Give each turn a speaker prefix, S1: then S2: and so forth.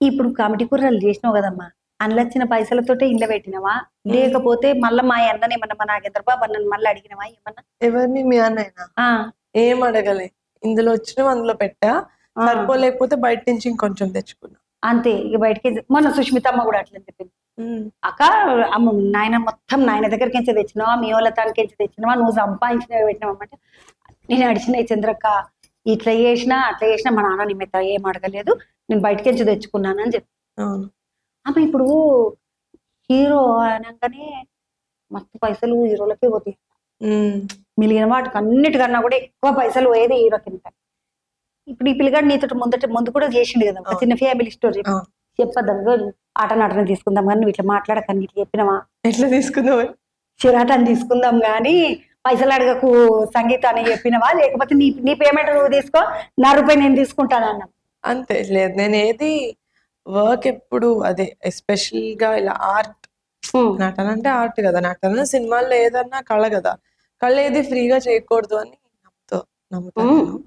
S1: ఇప్పుడు కమిటీ కుర్రలు చేసినావు కదమ్మా, అందులో వచ్చిన పైసలతోటే ఇల్లు పెట్టినవా,
S2: ఉమ్.
S1: లేకపోతే మళ్ళీ మా అన్నని ఏమన్నా మా నాగేంద్ర బాబు అన్నని మళ్ళీ అడిగినవా ఏమన్నా?
S2: ఎవరిని? మీ అన్నయ్యనా?
S1: ఆ,
S2: ఏం అడగలే. ఇందులో వచ్చినవి అందులో పెట్టా.
S1: ఆ,
S2: సరిపోలేకపోతే బయట నుంచి ఇంకొంచెం తెచ్చుకున్నా.
S1: అంతే. ఇక బయటకి మొన్న సుష్మితమ్మ కూడా అట్లా చెప్పింది,
S2: ఉమ్.
S1: అక్క అమ్మ నాయన మొత్తం నాయన దగ్గరికి ఎంచి తెచ్చినావా, మీ వాళ్ళ తానికి ఎంచి తెచ్చినావా, నువ్వు సంపాదించినవి పెట్టినావమ్మంటే నేను అడిచినాయి చంద్రక్క, ఇట్లా చేసినా అట్లా చేసినా మా నాన్న నిమిత్త ఏం అడగలేదు, నేను బయటకి ఎంచి తెచ్చుకున్నాను అని చెప్పి.
S2: అవును.
S1: అమ్మ ఇప్పుడు హీరో అనగానే మస్తు పైసలు హీరోలకే పోతాయి,
S2: ఉమ్.
S1: మిగిలిన వాటికి అన్నిటికన్నా కూడా ఎక్కువ పైసలు పోయేది హీరో కింద. ఇప్పుడు ఈ పిల్లగాడు నీతో ముందు కూడా చేసిండు కదా ఒక
S2: అవును.
S1: చిన్న ఫ్యామిలీ స్టోరీ,
S2: అవును.
S1: చెప్పద్దాం రోజు ఆట నాటన తీసుకుందాం కానీ నువ్వు ఇట్లా మాట్లాడకని ఇట్లా చెప్పినావా,
S2: ఎట్లా తీసుకున్నావు?
S1: చిరాటని తీసుకుందాం కానీ పైసలు అడగకు సంగీత అని చెప్పినవా, లేకపోతే నీ నీ పేమెంట్ నువ్వు తీసుకో, నా రూపాయి నేను తీసుకుంటాను అన్నా?
S2: అంతే. లేదు, నేను ఏది వర్క్ ఎప్పుడు అదే ఎస్పెషల్ గా ఇలా ఆర్ట్, నటన అంటే ఆర్ట్ కదా, నటన సినిమాల్లో ఏదన్నా కళ కదా, కళ ఏది ఫ్రీగా చేయకూడదు అని నమ్ముతాను నేను.